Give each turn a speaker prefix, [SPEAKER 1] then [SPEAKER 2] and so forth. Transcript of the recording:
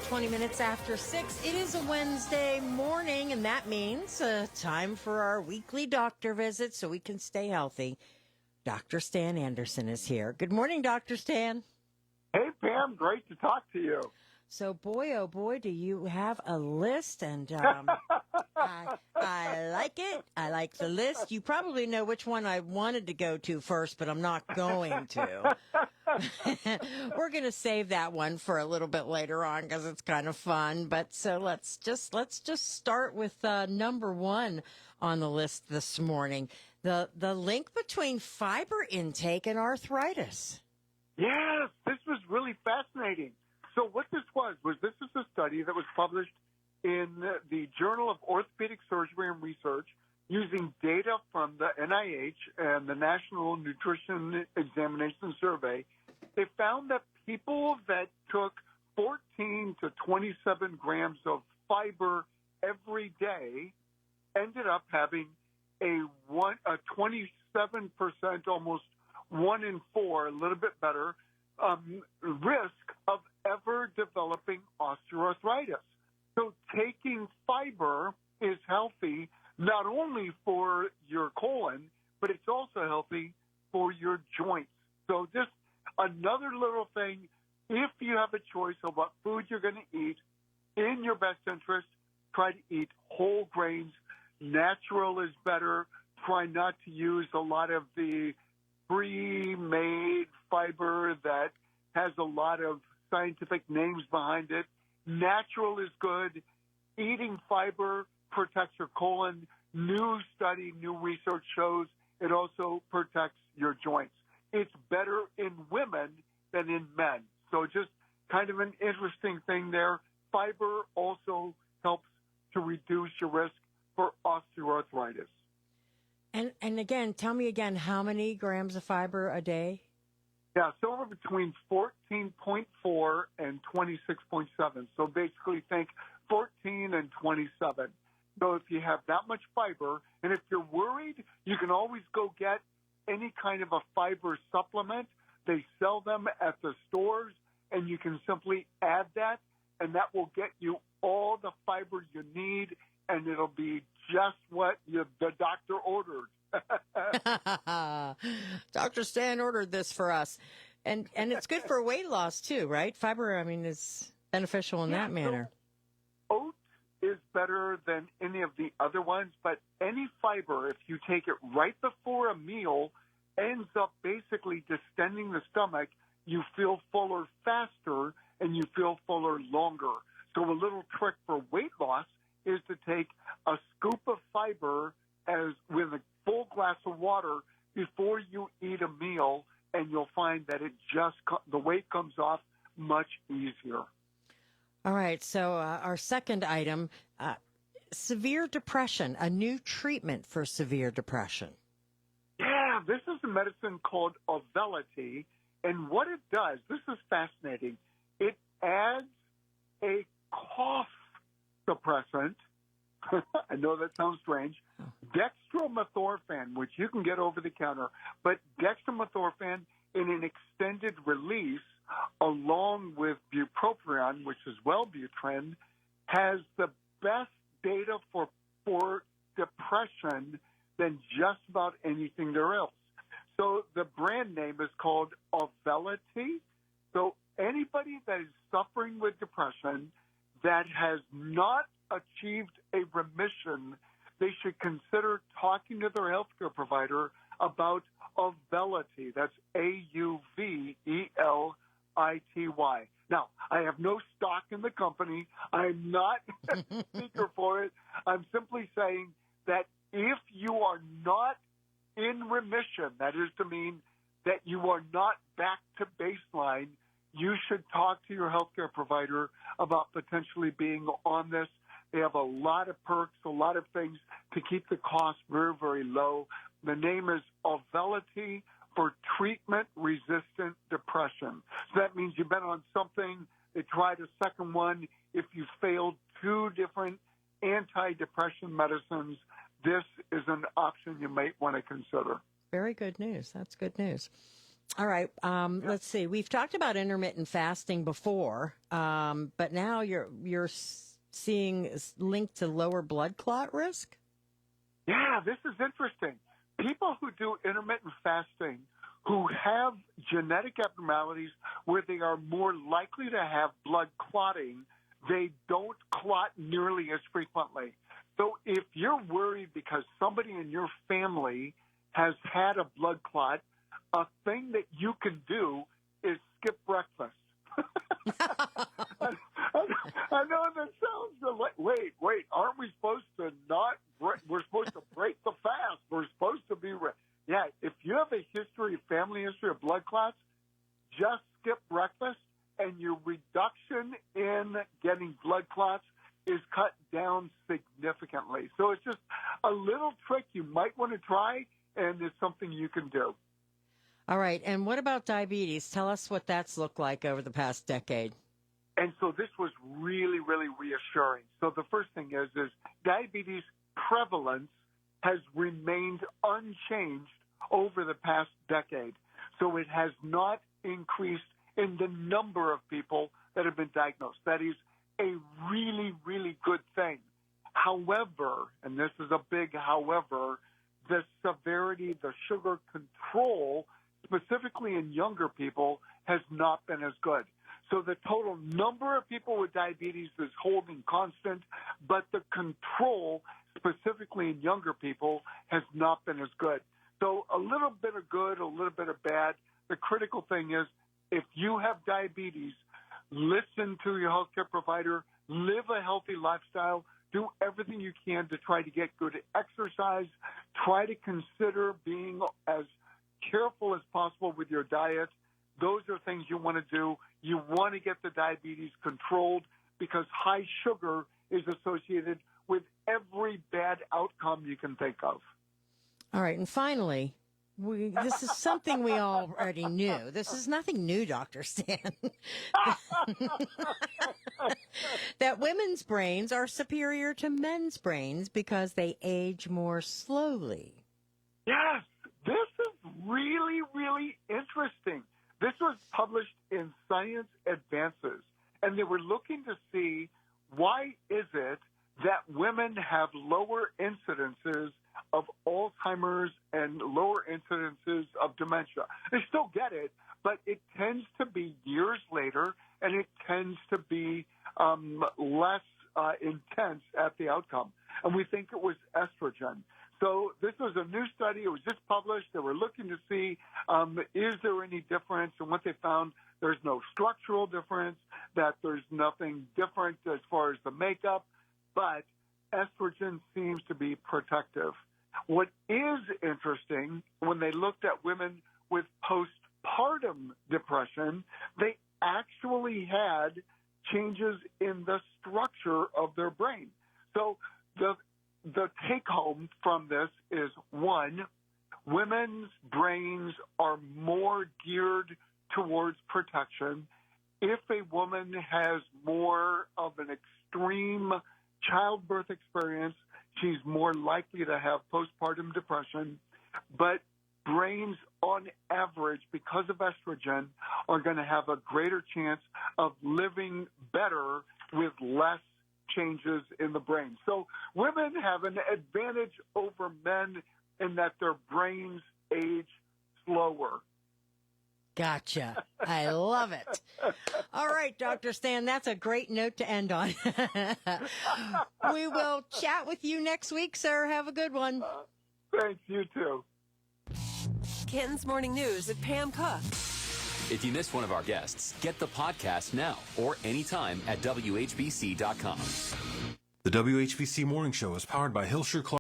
[SPEAKER 1] 20 minutes after 6. It is a Wednesday morning, and that means time for our weekly doctor visit so we can stay healthy. Dr. Stan Anderson is here. Good morning, Dr. Stan.
[SPEAKER 2] Hey, Pam. Great to talk to you.
[SPEAKER 1] So, boy, oh, boy, do you have a list, and I like it. I like the list. You probably know which one I wanted to go to first, but I'm not going to. We're going to save that one for a little bit later on because it's kind of fun. But so let's just start with number one on the list this morning. The link between fiber intake and arthritis.
[SPEAKER 2] Yes, this was really fascinating. So what this this is a study that was published in the Journal of Orthopedic Surgery and Research using data from the NIH and the National Nutrition Examination Survey. They found that people that took 14 to 27 grams of fiber every day ended up having a 27%, almost 1 in 4, a little bit better, risk of ever developing osteoarthritis. So taking fiber is healthy not only for your colon, but it's also healthy for your joints. So just another little thing, if you have a choice of what food you're going to eat, in your best interest, try to eat whole grains. Natural is better. Try not to use a lot of the pre-made fiber that has a lot of scientific names behind it. Natural is good. Eating fiber protects your colon. New study, new research shows it also protects your joints. It's better in women than in men. So just kind of an interesting thing there. Fiber also helps to reduce your risk for osteoarthritis.
[SPEAKER 1] And again, tell me again, how many grams of fiber a day?
[SPEAKER 2] Yeah, somewhere between 14.4 and 26.7. So basically think 14 and 27. So if you have that much fiber, and if you're worried, you can always go get any kind of a fiber supplement. They sell them at the stores, and you can simply add that, and that will get you all the fiber you need, and it'll be just what the doctor ordered.
[SPEAKER 1] Dr. Stan ordered this for us. And it's good for weight loss, too, right? Fiber, is beneficial in that manner.
[SPEAKER 2] So oat is better than any of the other ones, but any fiber, if you take it right before a meal, ends up basically distending the stomach. You feel fuller faster, and you feel fuller longer. So a little trick for weight loss is to take a scoop of fiber with a full glass of water before you eat a meal, and you'll find that the weight comes off much easier.
[SPEAKER 1] All right. So our second item, severe depression, a new treatment for severe depression.
[SPEAKER 2] Yeah, this is a medicine called Auvelity, and what it does, this is fascinating, it adds a cough suppressant. I know that sounds strange. Dextromethorphan, which you can get over the counter, but dextromethorphan in an extended release, along with bupropion, which is Wellbutrin, has the best data for depression than just about anything there else. So the brand name is called Auvelity. So anybody that is suffering with depression that has not achieved a remission, they should consider talking to their healthcare provider about Auvelity. That's Auvelity. Now, I have no stock in the company. I'm not a speaker for it. I'm simply saying that if you are not in remission, that is to mean that you are not back to baseline, you should talk to your healthcare provider about potentially being on this. They have a lot of perks, a lot of things to keep the cost very, very low. The name is Auvelity for treatment-resistant depression. So that means you've been on something, they tried a second one. If you failed 2 different antidepressant medicines, this is an option you might want to consider.
[SPEAKER 1] Very good news. That's good news. All right. Let's see. We've talked about intermittent fasting before, but now you're seeing linked to lower blood clot risk.
[SPEAKER 2] Yeah, this is interesting. People who do intermittent fasting who have genetic abnormalities where they are more likely to have blood clotting, they don't clot nearly as frequently. So if you're worried because somebody in your family has had a blood clot, a thing that you can do is skip breakfast. I know that sounds like, wait, aren't we supposed to not, we're supposed to break the fast. We're supposed to be, yeah, if you have a family history of blood clots, just skip breakfast and your reduction in getting blood clots is cut down significantly. So it's just a little trick you might want to try, and it's something you can do.
[SPEAKER 1] All right. And what about diabetes? Tell us what that's looked like over the past decade.
[SPEAKER 2] And so this was really, really reassuring. So the first thing is diabetes prevalence has remained unchanged over the past decade. So it has not increased in the number of people that have been diagnosed. That is a really, really good thing. However, and this is a big however, the severity, the sugar control, specifically in younger people, has not been as good. So the total number of people with diabetes is holding constant, but the control, specifically in younger people, has not been as good. So a little bit of good, a little bit of bad. The critical thing is if you have diabetes, listen to your healthcare provider, live a healthy lifestyle, do everything you can to try to get good exercise, try to consider being as careful as possible with your diet. Those are things you want to do. You want to get the diabetes controlled because high sugar is associated with every bad outcome you can think of.
[SPEAKER 1] All right. And finally, this is something we already knew. This is nothing new, Dr. Stan. That women's brains are superior to men's brains because they age more slowly.
[SPEAKER 2] Yes, this is really, really interesting. This was published in Science Advances, and they were looking to see why is it that women have lower incidences of Alzheimer's and lower incidences of dementia. They still get it, but it tends to be years later, and it tends to be less intense at the outcome. And we think it was estrogen. So this was a new study. It was just published. They were looking to see, is there any difference? And what they found, there's no structural difference, that there's nothing different as far as the makeup, but estrogen seems to be protective. What is interesting, when they looked at women with postpartum depression, they actually had changes in the structure of their brain. So the take-home from this is, one, women's brains are more geared towards protection. If a woman has more of an extreme childbirth experience, she's more likely to have postpartum depression. But brains, on average, because of estrogen, are going to have a greater chance of living better with less changes in the brain. So women have an advantage over men in that their brains age slower.
[SPEAKER 1] Gotcha. I love it. All right, Dr. Stan, that's a great note to end on. We will chat with you next week, sir. Have a good one.
[SPEAKER 2] Thanks, you too.
[SPEAKER 3] Canton's Morning News with Pam Cook.
[SPEAKER 4] If you missed one of our guests, get the podcast now or anytime at WHBC.com.
[SPEAKER 5] The WHBC Morning Show is powered by Hilscher Clark.